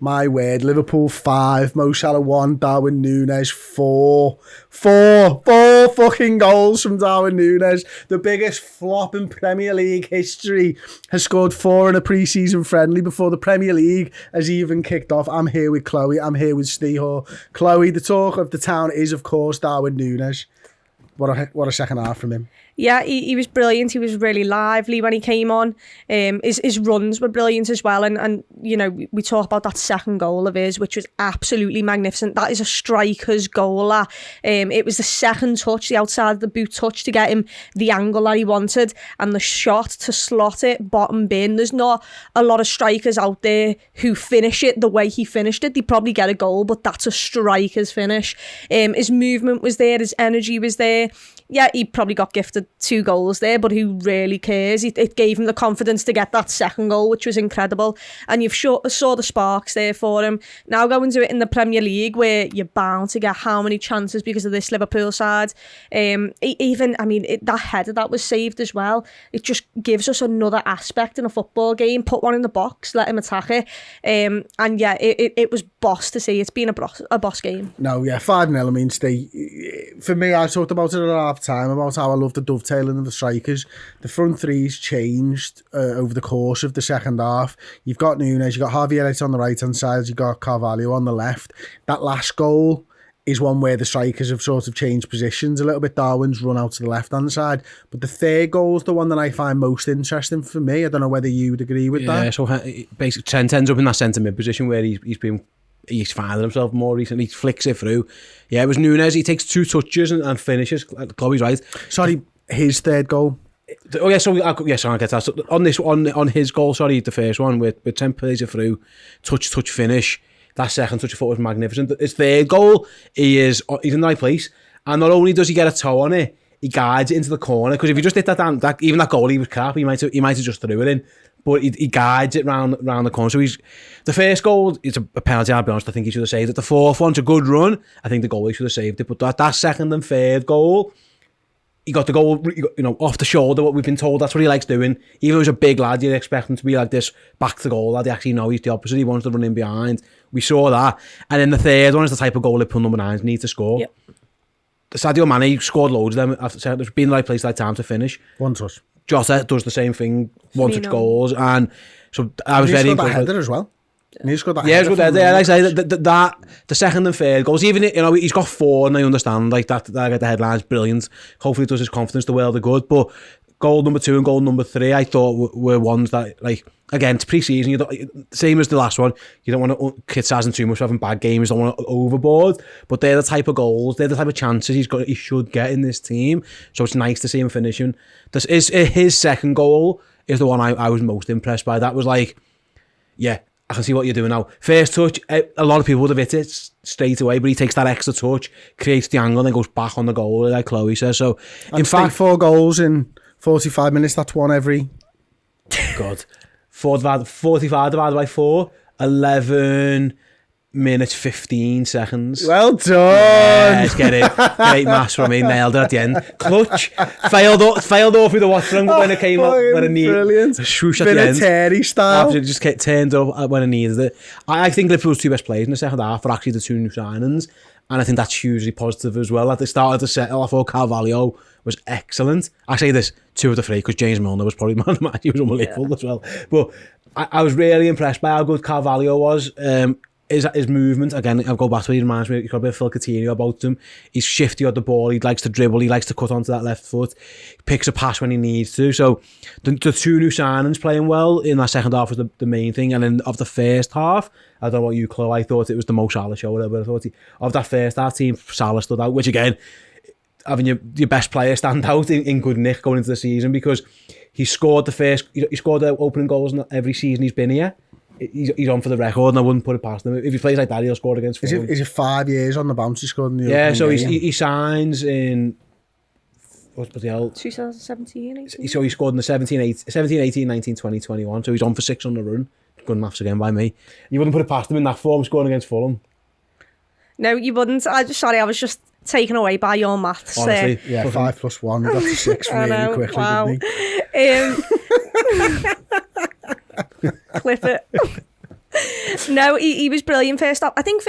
My word, Liverpool 5, Mo Salah 1, Darwin Núñez 4. Four fucking goals from Darwin Núñez. The biggest flop in Premier League history has scored 4 in a pre-season friendly before the Premier League has even kicked off. I'm here with Chloe. I'm here with Steve. Chloe, the talk of the town is, of course, Darwin Núñez. What a second half from him. Yeah, he was brilliant. He was really lively when he came on. His runs were brilliant as well. And you know, we talk about that second goal of his, which was absolutely magnificent. That is a striker's goal. It was the second touch, the outside of the boot touch, to get him the angle that he wanted, and the shot to slot it bottom bin. There's not a lot of strikers out there who finish it the way he finished it. They probably get a goal, but that's a striker's finish. His movement was there. His energy was there. Yeah, he probably got gifted 2 goals there, but who really cares? It gave him the confidence to get that second goal, which was incredible. And you've saw the sparks there for him. Now go and do it in the Premier League, where you're bound to get how many chances because of this Liverpool side. That header that was saved as well, it just gives us another aspect in a football game. Put one in the box, let him attack it. And yeah, it was boss to see. It's been a boss game. No, yeah, 5-0. I mean, for me, I talked about it at half time about how I love the dovetailing of the strikers. The front three's changed over the course of the second half. You've got Núñez, you've got Harvey Elliott on the right hand side, you've got Carvalho on the left. That last goal is one where the strikers have sort of changed positions a little bit. Darwin's run out to the left hand side, but the third goal is the one that I find most interesting for me. I don't know whether you would agree with that. Yeah, so basically Trent ends up in that centre mid position where he's finding himself more recently. He flicks it through. Yeah, it was Núñez. He takes 2 touches and finishes. Chloe's right. Sorry, his third goal. Oh yeah, I'll get that. So on his goal, the first one with Trent plays it through, touch, finish. That second touch I thought was magnificent. His third goal, he's in the right place, and not only does he get a toe on it, he guides it into the corner. Because if he just hit that even that goal, he was crap. He might have just threw it in. But he guides it round the corner. So the first goal, it's a penalty, I'll be honest, I think he should have saved it. The fourth one's a good run. I think the goalie should have saved it. But that second and third goal, he got the goal, off the shoulder, what we've been told. That's what he likes doing. Even though he's a big lad, you'd expect him to be like this, back to goal lad. Actually, no, he's the opposite. He wants to run in behind. We saw that. And then the third one is the type of goal Liverpool number 9s need to score. Yep. Sadio Mane scored loads of them. After being in the right place, like time to finish. One touch. Jota does the same thing, 1-touch goals, and so I was very impressed. He scored that header as well. He scored that header. Yeah, like I say, that the second and third goals, even he's got 4, and I understand like that. I get the headlines, brilliant. Hopefully, it does his confidence the world of good. But goal number 2 and goal number 3, I thought were ones that, like, again, it's pre-season. Same as the last one. You don't want to criticise him too much for having bad games. Don't want to overboard. But they're the type of goals, they're the type of chances he should get in this team. So it's nice to see him finishing. His second goal is the one I was most impressed by. That was like, yeah, I can see what you're doing now. First touch, a lot of people would have hit it straight away, but he takes that extra touch, creates the angle, and then goes back on the goal, like Chloe says. So, in fact, 4 goals in 45 minutes. That's one every. God. 45 divided by 4, 11 minutes 15 seconds. Well done. Let's get it. Great maths from me. Nailed it at the end. Clutch. Failed off with the watching when it came up when it needed. Brilliant. Swoosh at the end. Vinatieri style. Absolutely just turned up when it needed it. I think Liverpool's 2 best players in the second half are actually the 2 new signings. And I think that's hugely positive as well. At the start of the set, I thought Carvalho was excellent. I say this 2 of the 3 because James Milner was probably man of the match. He was unbelievable as well. But I was really impressed by how good Carvalho was. His movement, again, I'll go back to it, he reminds me, he's got a bit of Phil Coutinho about him. He's shifty on the ball, he likes to dribble, he likes to cut onto that left foot, he picks a pass when he needs to. So the 2 new signings playing well in that second half was the main thing. And then of the first half, I don't know what you, Chloe, I thought it was the Mo Salah show, whatever. I thought of that first half team, Salah stood out, which again, having your best player stand out in good nick going into the season, because he scored the opening goals in every season he's been here. He's on for the record, and I wouldn't put it past him. If he plays like that, he'll score against Fulham. Is it 5 years on the bounce he scored in the opening so game? He signs in... What's the hell? 2017, 18? So he scored in the 17, 18, 19, 20, 21. So he's on for 6 on the run. Good maths again by me. You wouldn't put it past him in that form, scoring against Fulham. No, you wouldn't. I was just taken away by your maths. Honestly, yeah, 5 plus 1, got to 6 really quickly, wow. didn't he? Clip it. No, he was brilliant first half. I think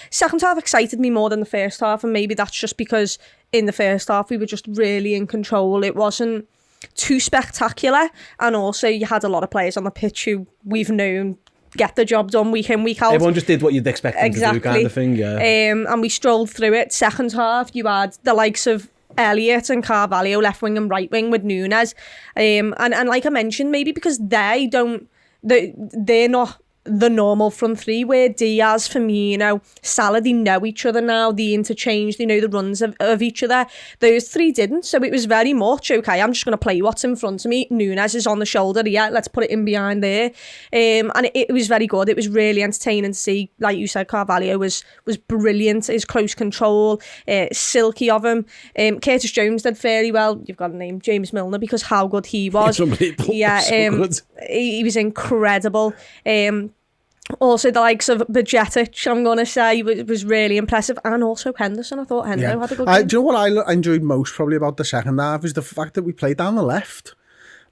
second half excited me more than the first half, and maybe that's just because in the first half we were just really in control. It wasn't too spectacular, and also you had a lot of players on the pitch who we've known get the job done week in, week out. Everyone just did what you'd expect them to do, kind of thing, yeah. And we strolled through it. Second half, you had the likes of Elliott and Carvalho left wing and right wing with Nunes, and like I mentioned, maybe because they're not the normal front three, where Diaz, Firmino, Salah, they know each other now, they interchange, they know the runs of each other. Those three didn't, so it was very much, okay, I'm just going to play what's in front of me. Nunes is on the shoulder, yeah, let's put it in behind there. And it was very good. It was really entertaining to see. Like you said, Carvalho was brilliant. His close control, silky of him. Curtis Jones did fairly well. You've got a name, James Milner, because how good he was. Yeah, so good. He was incredible. Also, the likes of Bajcetic, I'm going to say, was really impressive. And also Henderson. I thought had a good game. Do you know what I enjoyed most probably about the second half is the fact that we played down the left.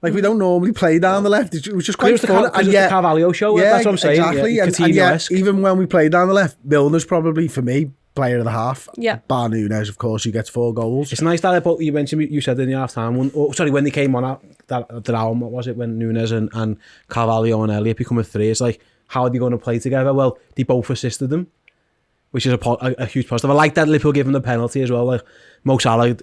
Like, we don't normally play down the left. It was just quite fun. And yet, the Carvalho show, that's what I'm saying. Exactly. Yeah, and yet, even when we played down the left, Milner's probably, for me, player of the half. Yeah. Bar Nunes, of course, he gets 4 goals. It's nice that you mentioned, you said in the half-time, when they came on that round, what was it, when Nunes and Carvalho and Elliott become a 3, it's like, how are they going to play together? Well, they both assisted them, which is a huge positive. I like that Liverpool gave him the penalty as well. Like Mo Salah,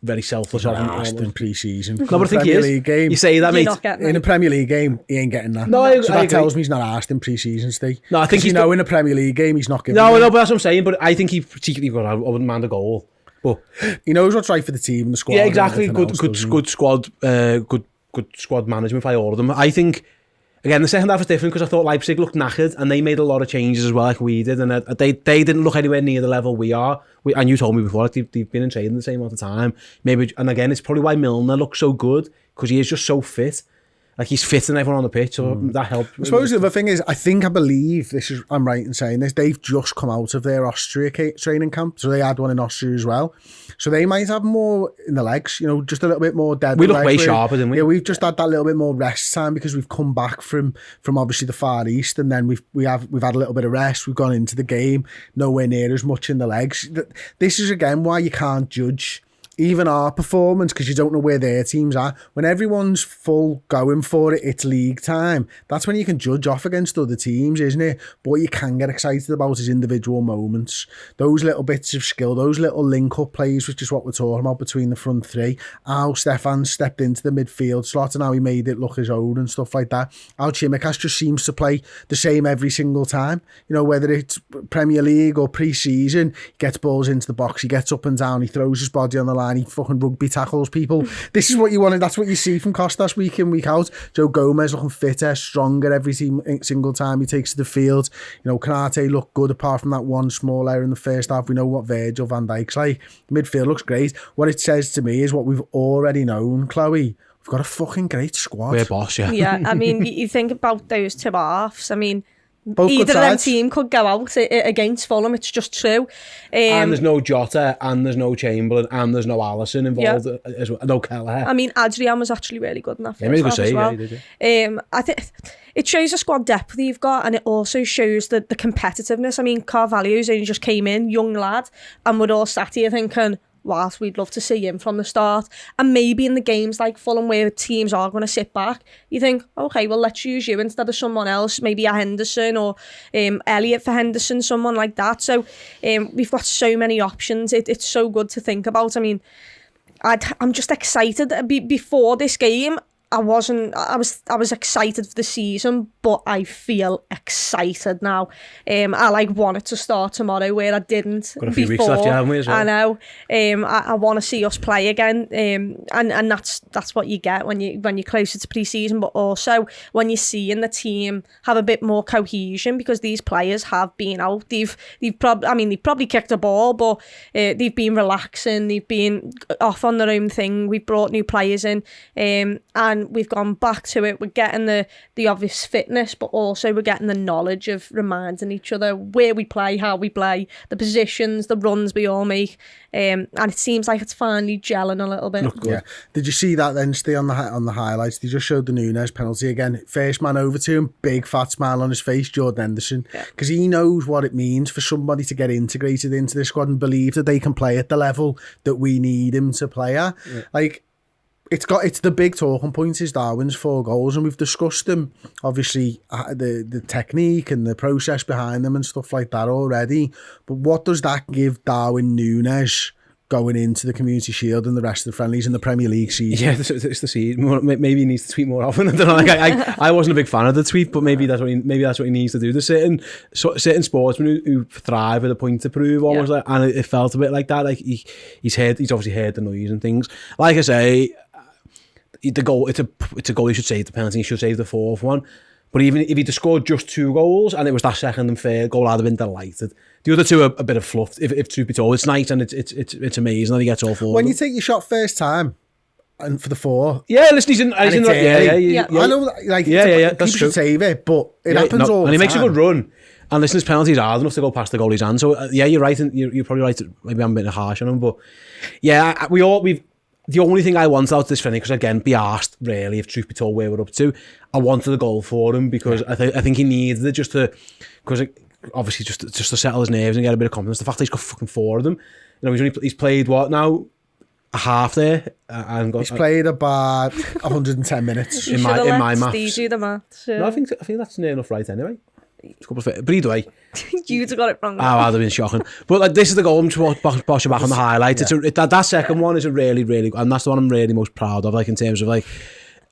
very selfish of him. Asked in pre-season. No, but I think he is. Game, you say that, mate. In a Premier League game, he ain't getting that. No, so that tells me he's not asked in pre-season, Steve. No, I think he's in a Premier League game, he's not giving. No, but that's what I'm saying. But I think he particularly got. I wouldn't mind a goal. But he knows what's right for the team, the squad. Yeah, exactly. Good squad. Good squad management by all of them. I think. Again, the second half was different because I thought Leipzig looked knackered and they made a lot of changes as well, like we did, and they didn't look anywhere near the level we are. And you told me before, like, they've been in training the same amount of time. Maybe, and again, it's probably why Milner looks so good, because he is just so fit. Like, he's fitting everyone on the pitch, so that helped. I suppose the other thing is, I believe I'm right in saying this, they've just come out of their Austria training camp, so they had one in Austria as well. So they might have more in the legs, just a little bit more dead. We look way sharper, didn't we? Yeah, we've just had that little bit more rest time because we've come back from obviously the Far East, and then we've had a little bit of rest. We've gone into the game nowhere near as much in the legs. This is again why you can't judge even our performance, because you don't know where their teams are. When everyone's full going for it, it's league time. That's when you can judge off against other teams, isn't it? But what you can get excited about is individual moments. Those little bits of skill, those little link-up plays, which is what we're talking about between the front three. How Stefan stepped into the midfield slot and how he made it look his own and stuff like that. How Tsimikas just seems to play the same every single time. Whether it's Premier League or pre-season, he gets balls into the box, he gets up and down, he throws his body on the line, he fucking rugby tackles people. This is what you wanted. That's what you see from Costas week in, week out. Joe Gomez looking fitter, stronger every single time he takes to the field. Kanate looked good apart from that one small error in the first half. We know what Virgil van Dijk's like. Midfield looks great. What it says to me is what we've already known, Chloe. We've got a fucking great squad. We're boss, yeah. Yeah, I mean, you think about those two halves. I mean, both either of them team could go out against Fulham. It's just true. And there's no Jota, and there's no Chamberlain, and there's no Alisson involved as well. No Kelleher. I mean, Adrian was actually really good in that first half as well. Yeah, he did, yeah. I think it shows the squad depth that you've got, and it also shows the competitiveness. I mean, Carvalho's only just came in, young lad, and we're all sat here thinking, whilst we'd love to see him from the start. And maybe in the games like Fulham where teams are going to sit back, you think, okay, well, let's use you instead of someone else, maybe a Henderson or Elliott for Henderson, someone like that. So we've got so many options. It's so good to think about. I mean, I'm just excited. Before this game, I was excited for the season, but I feel excited now. I want it to start tomorrow, where I didn't. Got a few weeks left, haven't we, as well? I know. I want to see us play again, and that's what you get when you're closer to pre-season, but also when you're seeing the team have a bit more cohesion, because these players have been out. They've probably kicked a ball, but they've been relaxing. They've been off on their own thing. We've brought new players in, and we've gone back to it. We're getting the obvious fitness, but also we're getting the knowledge of reminding each other where we play, how we play, the positions, the runs we all make. And it seems like it's finally gelling a little bit. Yeah. Did you see that then, Steve, on the highlights? They just showed the Nunes penalty again. First man over to him, big fat smile on his face, Jordan Henderson. Because he knows what it means for somebody to get integrated into the squad and believe that they can play at the level that we need him to play at. Yeah. Like, it's the big talking point is Darwin's 4 goals, and we've discussed them, obviously, the technique and the process behind them and stuff like that already. But what does that give Darwin Núñez going into the Community Shield and the rest of the friendlies in the Premier League season? Yeah, it's the season. Maybe he needs to tweet more often. I don't know. Like, I wasn't a big fan of the tweet, but maybe that's what he needs to do. There's certain sportsmen who thrive with a point to prove, almost, like, and it felt a bit like that. Like he's obviously heard the noise and things. Like I say, the goal, it's a goal he should save the penalty. He should save the 4th one. But even if he'd scored just 2 goals and it was that second and third goal, I'd have been delighted. The other 2 are a bit of fluff. If truth be told, it's nice and it's amazing that he gets all 4. When you take your shot first time and for the 4, yeah, listen, he's in yeah. I know, like, that's people true. should save it, but it happens all the time. And he makes a good run. And listen, his penalties are hard enough to go past the goalie's hand. So yeah, you're right, and you're probably right. Maybe I'm a bit harsh on him, but yeah, the only thing I want out of this friendly, because again, be asked really, if truth be told, where we're up to, I wanted a goal for him because I think he needs it just to, because obviously just to settle his nerves and get a bit of confidence. The fact that he's got fucking 4 of them, you know, he's played what now, a half there, and he's played about 110 minutes in my maths. Do the maths. No, I think that's near enough right anyway. But either way, you'd got it wrong. Oh, that'd have been shocking. But like, this is the goal. I'm just watching back on the highlights. That second one is a really, really good, and that's the one I'm really most proud of. Like, in terms of, like,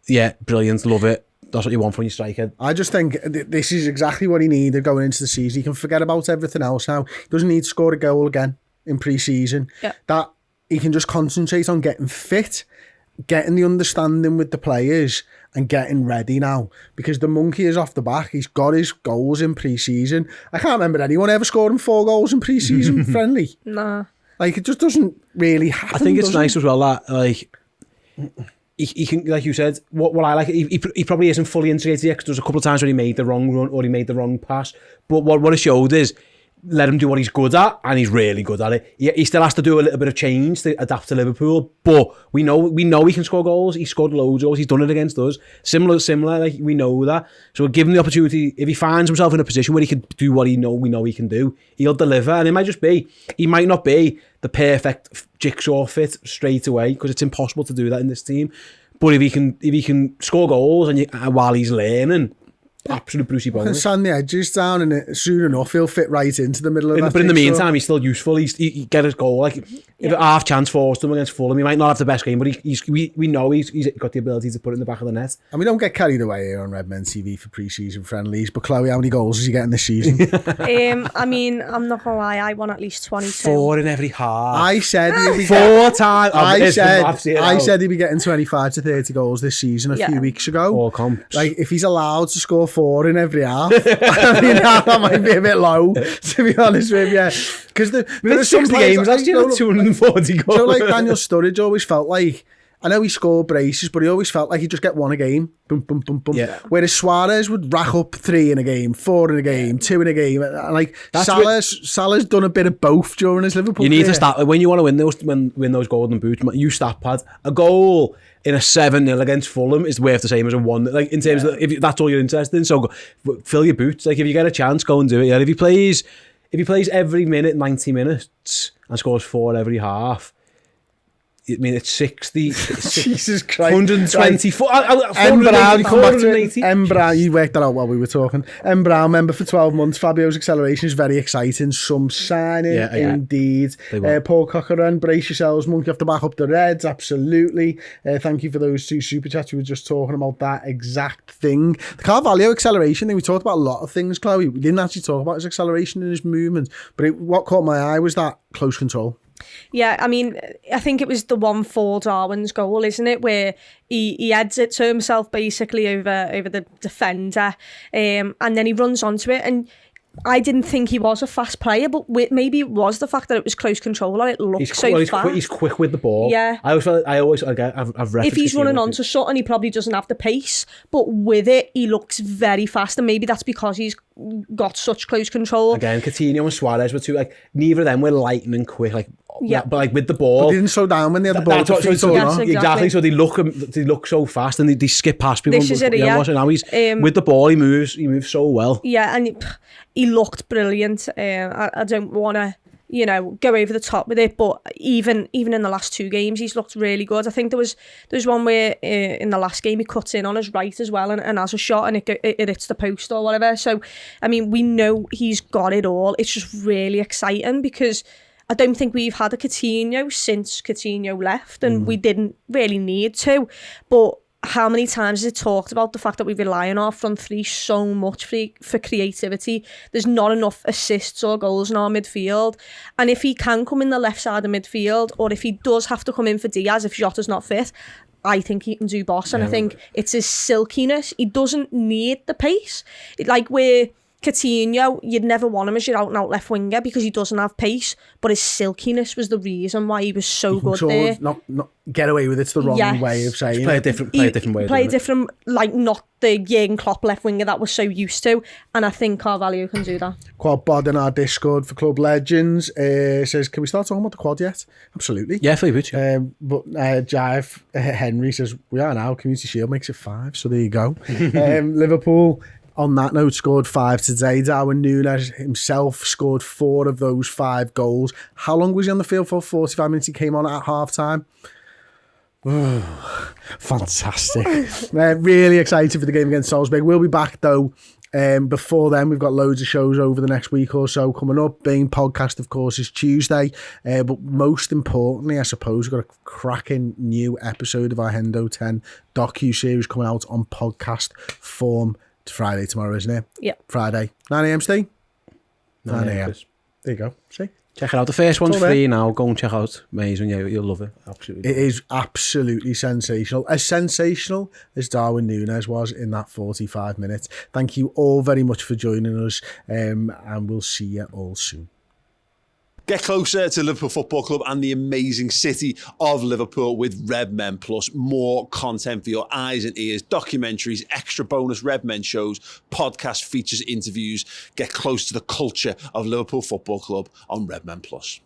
yeah, brilliant, love it. That's what you want from your striker. I just think this is exactly what he needed going into the season. He can forget about everything else now. He doesn't need to score a goal again in pre-season. Yeah. That he can just concentrate on getting fit, getting the understanding with the players, and getting ready now, because the monkey is off the back. He's got his goals in pre-season. I can't remember anyone ever scoring 4 goals in pre-season friendly. Nah. Like, it just doesn't really happen. I think it's nice as well that, like, he can, like you said, what I like, he probably isn't fully integrated yet, because there's a couple of times where he made the wrong run or he made the wrong pass. But what it showed is, let him do what he's good at, and he's really good at it. He still has to do a little bit of change to adapt to Liverpool, but we know he can score goals. He scored loads of goals. He's done it against us. Similar. Like, we know that. So we'll give him the opportunity. If he finds himself in a position where he can do what we know he can do, he'll deliver. And it might just be, he might not be the perfect jigsaw fit straight away, because it's impossible to do that in this team. But if he can score goals and while he's learning, absolute Brucey bonus. Sand the edges down, and soon enough he'll fit right into the middle of that. But in the meantime, he's still useful. He get his goal. Like, if a half chance falls to him against Fulham, he might not have the best game, but we know he's got the ability to put it in the back of the net. And we don't get carried away here on Redmen TV for pre-season friendlies. But Chloe, how many goals is he getting this season? I mean, I'm not gonna lie, I won at least 22. 4 in every half. I said he'd be 4 times. I said he'd be getting 25 to 30 goals this season a few weeks ago. All comps. Like, if he's allowed to score 4 in every half, I mean, that might be a bit low, to be honest with you. Because there are some games last year, 240 goals. So, like, Daniel Sturridge always felt like, I know he scored braces, but he always felt like he'd just get 1 a game. Boom, boom, boom, boom. Yeah. Whereas Suarez would rack up 3 in a game, 4 in a game, 2 in a game. And like, Salah's done a bit of both during his Liverpool career. You need to start, when you want to win those golden boots, you stat pad. A goal in a 7-0 against Fulham is worth the same as a 1. Like, in terms of, if that's all you're interested in, so fill your boots. Like, if you get a chance, go and do it. Yeah, if he plays every minute, 90 minutes, and scores 4 every half, I mean, it's 60. Jesus Christ. 124. M. Brown, you worked that out while we were talking. M. Brown, member for 12 months. Fabio's acceleration is very exciting. Some signing, indeed. Paul Cochran, brace yourselves. Monkey have to back up the Reds. Absolutely. Thank you for those 2 super chats. We were just talking about that exact thing. The Carvalho acceleration thing, we talked about a lot of things, Chloe. We didn't actually talk about his acceleration and his movement. But what caught my eye was that close control. Yeah, I mean, I think it was the 1-4 Darwin's goal, isn't it? Where he heads it to himself basically over the defender, and then he runs onto it. And I didn't think he was a fast player, but maybe it was the fact that it was close control and it looked fast. He's quick with the ball. Yeah. I've referenced if he's running onto something, he probably doesn't have the pace, but with it, he looks very fast, and maybe that's because he's got such close control. Again, Coutinho and Suarez were two, like, neither of them were lightning quick, like, yeah. But like with the ball, but they didn't slow down when they had the ball. Exactly. So they look so fast, and they skip past people. This is it. Yeah. Now he's with the ball. He moves so well. Yeah, and he looked brilliant. I don't want to, go over the top with it, but even in the last 2 games, he's looked really good. I think there was one where in the last game he cuts in on his right as well and has a shot, and it hits the post or whatever. So, I mean, we know he's got it all. It's just really exciting because I don't think we've had a Coutinho since Coutinho left, and we didn't really need to. But how many times has it talked about the fact that we rely on our front three so much for creativity? There's not enough assists or goals in our midfield. And if he can come in the left side of midfield, or if he does have to come in for Diaz if Jota's not fit, I think he can do boss. And I think it's his silkiness. He doesn't need the pace. Like where Coutinho, you'd never want him as your out-and-out left winger because he doesn't have pace, but his silkiness was the reason why he was so good there. Not get away with it's the wrong way of saying play a different way. Play different, like not the Jurgen Klopp left winger that we're so used to, and I think Carvalho can do that. Quad Bod in our Discord for Club Legends says, can we start talking about the quad yet? Absolutely. Yeah, favorite. But Jive Henry says, we are now. Community Shield makes it 5, so there you go. Liverpool, on that note, scored 5 today. Darwin Núñez himself scored 4 of those 5 goals. How long was he on the field for? 45 minutes. He came on at half-time. Oh, fantastic. Really excited for the game against Salzburg. We'll be back, though. Before then, we've got loads of shows over the next week or so coming up. Being podcast, of course, is Tuesday. But most importantly, I suppose, we've got a cracking new episode of our Hendo 10 docu-series coming out on podcast form. It's Friday tomorrow, isn't it? Yeah. Friday. 9 a.m. Steve? 9 a.m. There you go. See? Check it out. The first one's free now. Go and check out. Amazing. Yeah, you'll love it. Absolutely. It is absolutely sensational. As sensational as Darwin Núñez was in that 45 minutes. Thank you all very much for joining us, and we'll see you all soon. Get closer to Liverpool Football Club and the amazing city of Liverpool with Redmen Plus. More content for your eyes and ears, documentaries, extra bonus Redmen shows, podcast features, interviews. Get close to the culture of Liverpool Football Club on Redmen Plus.